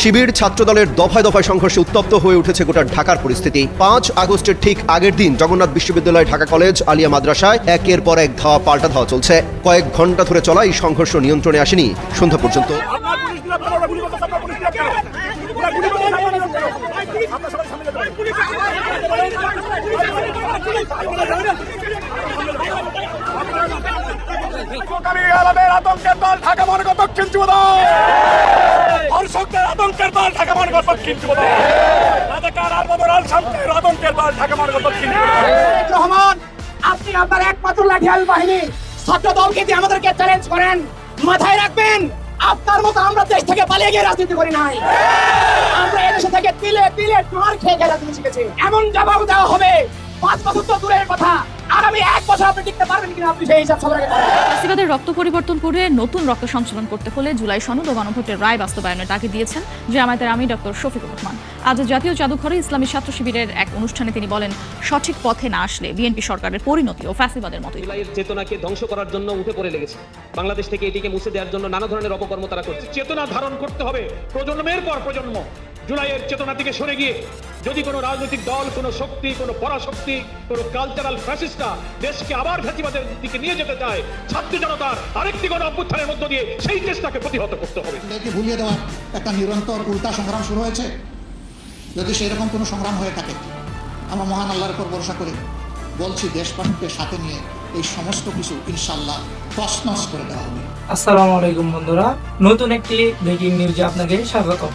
শিবির ছাত্রদলের দফায় দফায় সংঘর্ষে উত্তপ্ত হয়ে উঠেছে গোটা ঢাকার পরিস্থিতি। 5 আগস্টের ঠিক আগের দিন জগন্নাথ বিশ্ববিদ্যালয়, ঢাকা কলেজ, আলিয়া মাদ্রাসায় একের পর এক ধাওয়া পাল্টা ধাওয়া চলছে। কয়েক ঘন্টা ধরে চলা এই সংঘর্ষ নিয়ন্ত্রণে আসেনি সন্ধ্যা পর্যন্ত। আতঙ্কের দল ঢাকা মহানগর দক্ষিণ যুবদল, ধর্ষকদের আতঙ্কের দল ঢাকা মহানগর দক্ষিণ যুবদল, রাজাকার আর বদরাল শান্তির আতঙ্কের দল ঢাকা মহানগর দক্ষিণ রহমান, আপনি আপনার একমাত্র লাঠিয়াল বাহিনী ছাত্র দলকে দিয়ে আমাদেরকে চ্যালেঞ্জ করেন। মাথায় রাখবেন, আপনার মতো আমরা দেশ থেকে পালিয়ে গিয়ে রাজনীতি করি নাই। আমরা এদেশে থেকে তিলে তিলে মার খেয়ে গিয়ে রাজনীতি শিখেছি। এমন জবাব দেওয়া হবে 5 বছর তো দূরের কথা, আগামী 1 বছর আপনি টিকতে পারবেন কিনা আপনি সেই হিসাব সবার আগে করেন। ফ্যাসিবাদের রক্ত পরিবর্তন করে নতুন রক্ত সঞ্চালন করতে হলে জুলাই সনদ ও গণভোটের রায় বাস্তবায়নের তাগিদ দিয়েছেন জামায়াতের আমির ডক্টর শফিকুর রহমান। আজ জাতীয় জাদুঘরে ইসলামী ছাত্র শিবিরের এক অনুষ্ঠানে তিনি বলেন, সঠিক পথে না আসলে বিএনপি সরকারের পরিণতি ও ফ্যাসিবাদের মতোই। জুলাইয়ের চেতনাকে ধ্বংস করার জন্য উঠে পড়ে লেগেছে। বাংলাদেশ থেকে এটিকে মুছে দেওয়ার জন্য নানা ধরনের অপকর্ম তারা করছে। চেতনা ধারণ করতে হবে প্রজন্মের পর প্রজন্ম। জুলাইয়ের চেতনা থেকে সরে গিয়ে যদি কোনো রাজনৈতিক দল, কোনো শক্তি, কোনো পরাশক্তি, কোনো কালচারাল ফ্যাসিস্টরা দেশকে আবার ফ্যাসিবাদের দিকে নিয়ে যেতে চায়, ছাত্র জনতার আরেকটি গণ অভ্যুত্থানের মধ্য দিয়ে সেই চেষ্টাকে প্রতিহত করতে হবে। এদেরকে ভুলিয়ে দেওয়ার একটা নিরন্তর উল্টা সংগ্রাম শুরু হয়েছে। যদি সেরকম কোনো সংগ্রাম হয়ে থাকে, আমরা মহান আল্লাহর উপর ভরসা করি, বলছি দেশবাসীকে সাথে নিয়ে এই সমস্ত কিছু ইনশাআল্লাহ তছনছ করে দেওয়া হবে। আসসালামু আলাইকুম বন্ধুরা, নতুন একটি ব্রেকিং নিউজে আপনাকে স্বাগতম।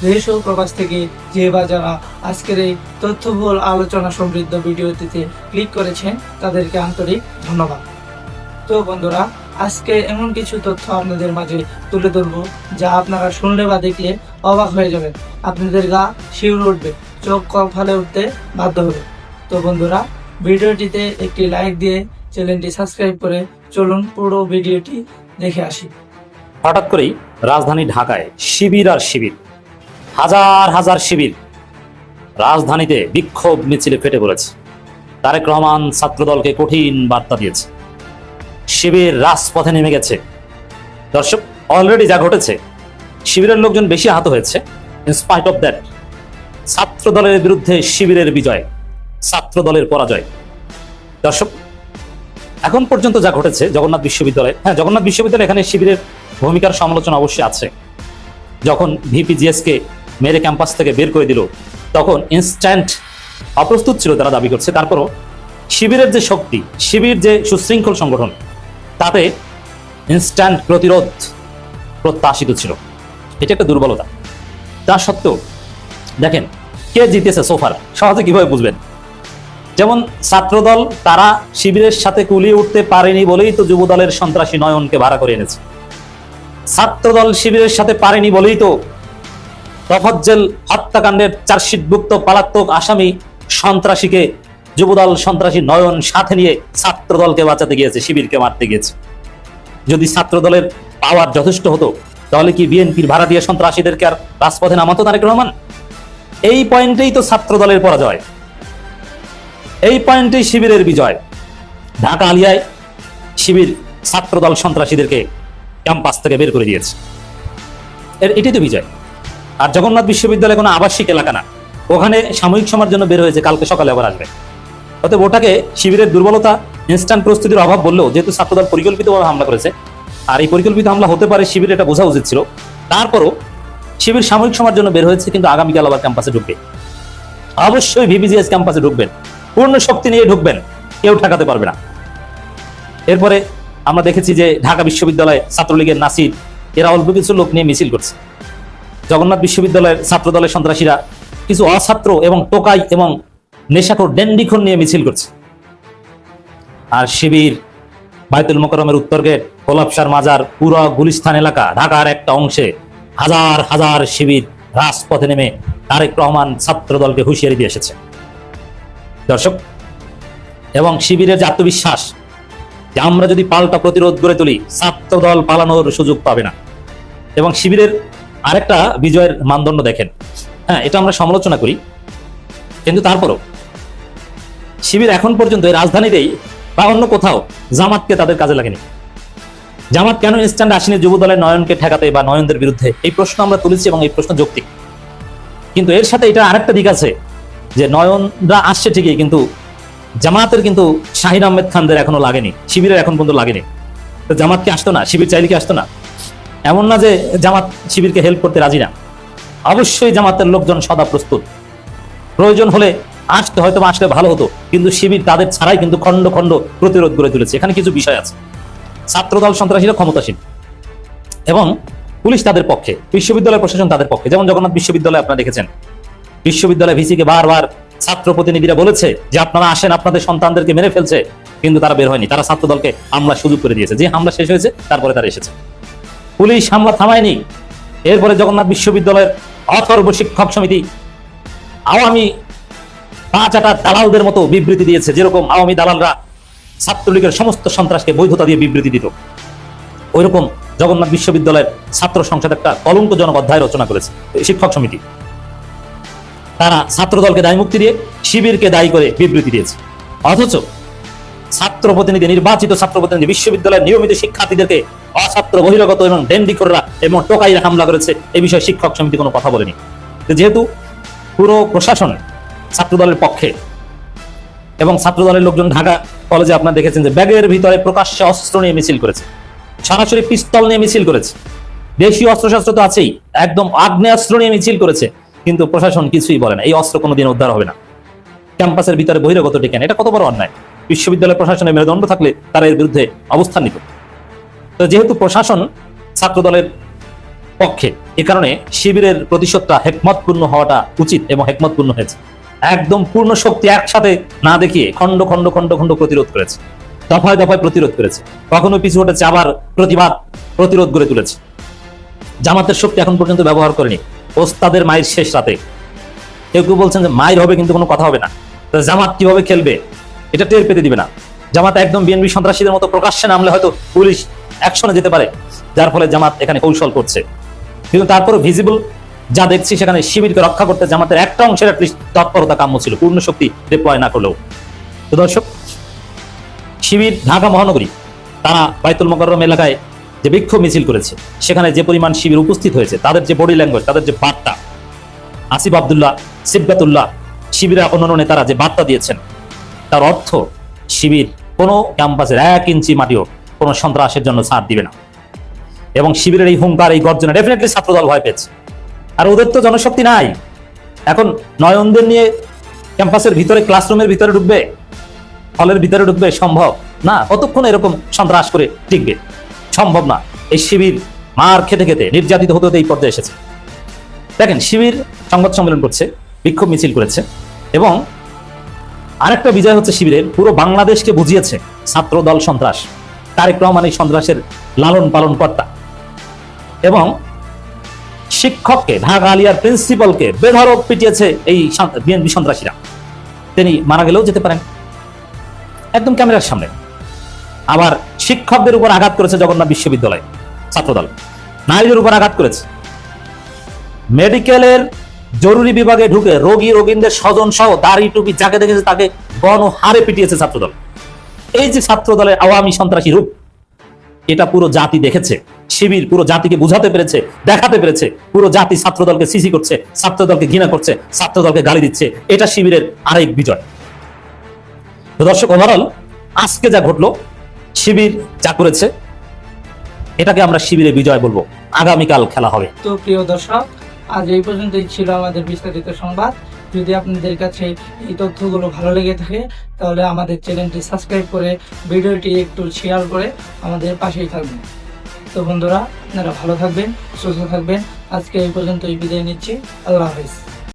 দেশ ও প্রবাস থেকে যে বা যারা আজকের এই তথ্যবহুল আলোচনা সমৃদ্ধ ভিডিওটিতে ক্লিক করেছেন তাদেরকে আন্তরিক ধন্যবাদ। তো বন্ধুরা, আজকে এমন কিছু তথ্য আপনাদের মাঝে তুলে ধরবো যা আপনারা শুনলে বা দেখলে অবাক হয়ে যাবেন। আপনাদের গা শিউরে উঠবে, চোখ কপালে উঠতে বাধ্য হবে। তো বন্ধুরা, ভিডিওটিতে একটি লাইক দিয়ে চ্যানেলটি সাবস্ক্রাইব করে চলুন পুরো ভিডিওটি দেখে আসি। হঠাৎ করেই রাজধানী ঢাকায় শিবির আর শিবির, হাজার হাজার শিবির রাজধানীতে বিক্ষোভ মিছিলে ফেটে পড়েছে। তারেক রহমান ছাত্রদলকে কঠিন বার্তা দিয়েছে। শিবির রাজপথে নেমে গেছে। দর্শক, অলরেডি যা ঘটেছে, শিবিরের লোকজন বেশি আহত হয়েছে। ইনস্পাইট অফ দ্যাট, ছাত্রদলের বিরুদ্ধে শিবিরের বিজয়, ছাত্রদলের পরাজয়। দর্শক, এখন পর্যন্ত যা ঘটেছে জগন্নাথ বিশ্ববিদ্যালয়, জগন্নাথ বিশ্ববিদ্যালয়, এখানে শিবিরের ভূমিকার সমালোচনা অবশ্যই আছে। যখন ভিপিজিএসকে মেরে ক্যাম্পাস থেকে বের করে দিল, তখন ইনস্ট্যান্ট অপ্রস্তুত ছিল তারা দাবি করছে। তারপরও শিবিরের যে শক্তি, শিবির যে সুশৃঙ্খল সংগঠন, তাতে ইনস্ট্যান্ট প্রতিরোধ প্রত্যাশিত ছিল। এটা একটা দুর্বলতা। তা সত্ত্বেও দেখেন কে জিতেছে সোফার, সহজে কিভাবে বুঝবেন। যেমন ছাত্রদল, তারা শিবিরের সাথে কুলিয়ে উঠতে পারেনি বলেই তো যুবদলের সন্ত্রাসী নয়নকে ভাড়া করে এনেছে। ছাত্রদল শিবিরের সাথে পারেনি বলেই তো তফাজ্জল হত্যাকাণ্ডের চার্জশিটভুক্ত পলাতক আসামি সন্ত্রাসীকে যুবদল সন্ত্রাসী নয়ন সাথে নিয়ে ছাত্রদলকে বাঁচাতে গিয়েছে, শিবিরকে মারতে গিয়েছে। যদি ছাত্রদলের পাওয়ার যথেষ্ট হতো, তাহলে কি বিএনপির ভাড়া দিয়ে সন্ত্রাসীদেরকে আর রাজপথে নামাতো তারেক রহমান? এই পয়েন্টেই তো ছাত্রদলের পরাজয়, এই পয়েন্টেই শিবিরের বিজয়। ঢাকা আলিয়ায় শিবির ছাত্রদল সন্ত্রাসীদেরকে ক্যাম্পাস থেকে বের করে দিয়েছে, এটাই তো বিজয়। আর জগন্নাথ বিশ্ববিদ্যালয় কোনো আবাসিক এলাকা না, ওখানে সাময়িক সময়ের জন্য বের হয়েছে, কালকে সকালে আবার আসবে। অতএব ওটাকে শিবিরের দুর্বলতা, ইনস্ট্যান্ট প্রস্তুতির অভাব বললেও, যেহেতু ছাত্রদল পরিকল্পিতভাবে হামলা করেছে, আর এই পরিকল্পিত হামলা হতে পারে শিবির, এটা বোঝা উচিত ছিল। তারপরও শিবির সাময়িক সময়ের জন্য বের হয়েছে, কিন্তু আগামীকাল আবার ক্যাম্পাসে ঢুকবে। অবশ্যই ভিপিজিএস ক্যাম্পাসে ঢুকবেন, পূর্ণ শক্তি নিয়ে ঢুকবেন, কেউ ঠেকাতে পারবে না। এরপরে আমরা দেখেছি যে ঢাকা বিশ্ববিদ্যালয়ে ছাত্রলীগের নাসির, এরা অল্প কিছু লোক নিয়ে মিছিল করছে। জগন্নাথ বিশ্ববিদ্যালয়ের ছাত্রদলের সন্ত্রাসীরা কিছু অছাত্র এবং টোকাই এবং নেশাখোর ড্যান্ডিখোর নিয়ে মিছিল করছে। আর শিবির বায়তুল মোকাররমের উত্তর গেট, গোলাপশার মাজার, পুরো গুলিস্তান এলাকা, ঢাকার একটা অংশে হাজার হাজার শিবির রাজপথে নেমে তারেক রহমান ছাত্রদলকে হুঁশিয়ারি দিয়ে এসেছে। দর্শক, এবং শিবিরের যে আত্মবিশ্বাস যে আমরা যদি পাল্টা প্রতিরোধ গড়ে তুলি, ছাত্রদল পালানোর সুযোগ পাবে না। এবং শিবিরের আরেকটা বিজয়ের মানদণ্ড দেখেন, এটা আমরা সমালোচনা করি, কিন্তু তারপরও শিবির এখন পর্যন্ত এই রাজধানীতেই বা অন্য কোথাও জামাতকে তাদের কাজে লাগেনি। জামাত কেন স্ট্যান্ড আসেনি যুব দলের নয়নকে ঠেকাতে বা নয়নদের বিরুদ্ধে, এই প্রশ্ন আমরা তুলেছি এবং এই প্রশ্ন যৌক্তিক। কিন্তু এর সাথে এটা আরেকটা দিক আছে যে নয়নরা আসছে ঠিকই, কিন্তু জামাতের কিন্তু শাহিন আহমেদ খানদের এখনো লাগেনি, শিবিরের এখন পর্যন্ত লাগেনি। তো জামাতকে আসতো না, শিবির চাইলে কি আসতো না? এমন না যে জামাত শিবিরকে হেল্প করতে রাজি না, অবশ্যই জামাতের লোকজন সদা প্রস্তুত, প্রয়োজন হলে আসতে, হয়তো আসলে ভালো হতো, কিন্তু শিবির তাদের ছাড়াই কিন্তু খন্ড খন্ড প্রতিরোধ গড়ে তুলেছে। এখানে কিছু বিষয় আছে। ছাত্রদল সন্ত্রাসীরা ক্ষমতাসীন এবং পুলিশ তাদের পক্ষে, বিশ্ববিদ্যালয় প্রশাসন তাদের পক্ষে। যেমন জগন্নাথ বিশ্ববিদ্যালয়ে আপনারা দেখেছেন, বিশ্ববিদ্যালয় ভিসিকে বারবার ছাত্র প্রতিনিধিরা বলেছে যে আপনারা আসেন, আপনাদের সন্তানদেরকে মেরে ফেলছে, কিন্তু তারা বের হয়নি। তারা ছাত্রদলকে হামলা সুযোগ করে দিয়েছে। যে হামলা শেষ হয়েছে তারপরে তারা এসেছে, পুলিশ হামলা থামায়নি। এরপরে জগন্নাথ বিশ্ববিদ্যালয়ের অথর্ব শিক্ষক সমিতি আওয়ামী 5-8 দালালদের মতো বিবৃতি দিয়েছে, যেরকম আওয়ামী দালালরা ছাত্রলীগের সমস্ত সন্ত্রাসকে বৈধতা দিয়ে বিবৃতি দিত, ওইরকম জগন্নাথ বিশ্ববিদ্যালয়ের ছাত্র সংসদ একটা কলঙ্কজনক অধ্যায় রচনা করেছে শিক্ষক সমিতি। তারা ছাত্রদলকে দায় মুক্তি দিয়ে শিবিরকে দায়ী করে বিবৃতি দিয়েছে। অথচ ছাত্র প্রতিনিধি, নির্বাচিত ছাত্র প্রতিনিধি বিশ্ববিদ্যালয়ের নিয়মিত শিক্ষার্থীদেরকে অছাত্র বহিরাগত এবং ডেন্ডিকররা এবং টোকাইরা হামলা করেছে, এই বিষয়ে শিক্ষক সমিতি কোনো কথা বলেনি। যেহেতু পুরো প্রশাসন ছাত্রদলের পক্ষে এবং ছাত্রদলের লোকজন ঢাকা কলেজে আপনারা দেখেছেন যে ব্যাগের ভিতরে প্রকাশ্যে অস্ত্র নিয়ে মিছিল করেছে, সরাসরি পিস্তল নিয়ে মিছিল করেছে, দেশীয় অস্ত্রশস্ত্র তো আছেই, একদম আগ্নেয়াস্ত্র নিয়ে মিছিল করেছে, কিন্তু প্রশাসন কিছুই বলে না। এই অস্ত্র কোনোদিন উদ্ধার হবে না। ক্যাম্পাসের ভিতরে বহিরাগত ডেকে আনে, এটা কত বড় অন্যায়। বিশ্ববিদ্যালয় প্রশাসনের মেরুদণ্ড থাকলে তারা এর বিরুদ্ধে অবস্থান নিত। তো যেহেতু প্রশাসন ছাত্রদলের পক্ষে, এ কারণে শিবিরের প্রতিশোধটা হেকমতপূর্ণ হওয়াটা উচিত এবং হেকমতপূর্ণ হয়েছে। একদম পূর্ণ শক্তি একসাথে না দেখিয়ে খন্ড খন্ড খন্ড খন্ড প্রতিরোধ করেছে, দফায় দফায় প্রতিরোধ করেছে, কখনো পিছু হটেছে, আবার প্রতিরোধ গড়ে তুলেছে। জামাতের শক্তি এখন পর্যন্ত ব্যবহার করেনি। ওস্তাদের মায়ের শেষ রাতে কেউ কেউ বলছেন যে মায়ের হবে কিন্তু কোনো কথা হবে না। জামাত কিভাবে খেলবে এটা টের পেতে দিবে না। জামাত একদম বিএনপি সন্ত্রাসীদের মতো প্রকাশ্যে নামলে হয়তো পুলিশ অ্যাকশনে যেতে পারে, যার ফলে জামাত এখানে কৌশল করছে। কিন্তু তারপরে ভিজিবল যা দেখছি, সেখানে শিবিরকে রক্ষা করতে জামাতের একটা অংশের অ্যাটলিস্ট তৎপরতা কাম্য ছিল, পূর্ণ শক্তি ডিপ্লয় না করলেও। তো দর্শক, শিবির ঢাকা মহানগরী তারা বাইতুল মোকাররম এলাকায় যে বিক্ষোভ মিছিল করেছে, সেখানে যে পরিমাণ শিবির উপস্থিত হয়েছে, তাদের যে বডি ল্যাঙ্গুয়েজ, তাদের যে বার্তা, আসিফ আব্দুল্লাহ, সিবগাতুল্লাহ, শিবিরের অন্যান্য নেতারা যে বার্তা দিয়েছেন, তার অর্থ শিবির কোনো ক্যাম্পাসের 1 ইঞ্চি মাটিও কোনো সন্ত্রাসের জন্য ছাড় দিবে না। এবং শিবিরের এই হুঙ্কার, এই গর্জনে ডেফিনেটলি ছাত্রদল ভয় পেয়েছে। আর ওদের তো জনশক্তি নাই। এখন নয়নদের নিয়ে ক্যাম্পাসের ভিতরে, ক্লাসরুমের ভিতরে ঢুকবে, হলের ভিতরে ঢুকবে, সম্ভব না। কতক্ষণ এরকম সন্ত্রাস করে টিকবে? সম্ভব না। এই শিবির মার খেতে খেতে, নির্যাতিত হতে হতে এই পর্যায়ে এসেছে। দেখেন, শিবির সংবাদ সম্মেলন করছে, বিক্ষোভ মিছিল করেছে, এবং আরেকটা বিজয় হচ্ছে শিবিরের, পুরো বাংলাদেশকে বুঝিয়েছে ছাত্রদল সন্ত্রাস। তারেক রহমান এই সন্ত্রাসের লালন পালন কর্তা। এবং শিক্ষককে, ঢাকা আলিয়ার প্রিন্সিপালকে বেধড়ক পিটিয়েছে এই বিএনপি সন্ত্রাসীরা। তিনি মারা গেলেও যেতে পারেন একদম ক্যামেরার সামনে। আবার শিক্ষকদের উপর আঘাত করেছে জগন্নাথ বিশ্ববিদ্যালয় ছাত্রদল, নারীদের উপর আঘাত করেছে। মেডিকেলের জরুরি বিভাগে ঢুকে রোগীদের স্বজন সহ দাড়ি টুপি যাকে দেখেছে তাকে গণহারে পিটিয়েছে ছাত্রদল। এই যে ছাত্রদলের আওয়ামী সন্ত্রাসী রূপ, এটা পুরো জাতি দেখেছে। শিবির পুরো জাতিকে বুঝাতে পেরেছে, দেখাতে পেরেছে পুরো জাতি ছাত্রদলকে সিসি করছে, ছাত্রদলকে ঘৃণা করছে, ছাত্রদলকে গালি দিচ্ছে। এটা শিবিরের আরেক বিজয়। তো দর্শক, ওভারঅল আজকে যা ঘটলো, শিবির যা করেছে, এটাকে আমরা শিবিরের বিজয় বলবো। আগামীকাল খেলা হবে। তো প্রিয় দর্শক, আজ এই পর্যন্তই ছিল আমাদের বিস্তারিত সংবাদ। যদি আপনাদের কাছে এই তথ্যগুলো ভালো লেগে থাকে, তাহলে আমাদের চ্যানেলটি সাবস্ক্রাইব করে ভিডিওটি একটু শেয়ার করে আমাদের পাশেই থাকবেন। তো বন্ধুরা, আপনারা ভালো থাকবেন, সুস্থ থাকবেন। আজকে এই পর্যন্তই বিদায় নিচ্ছি। আল্লাহ হাফেজ।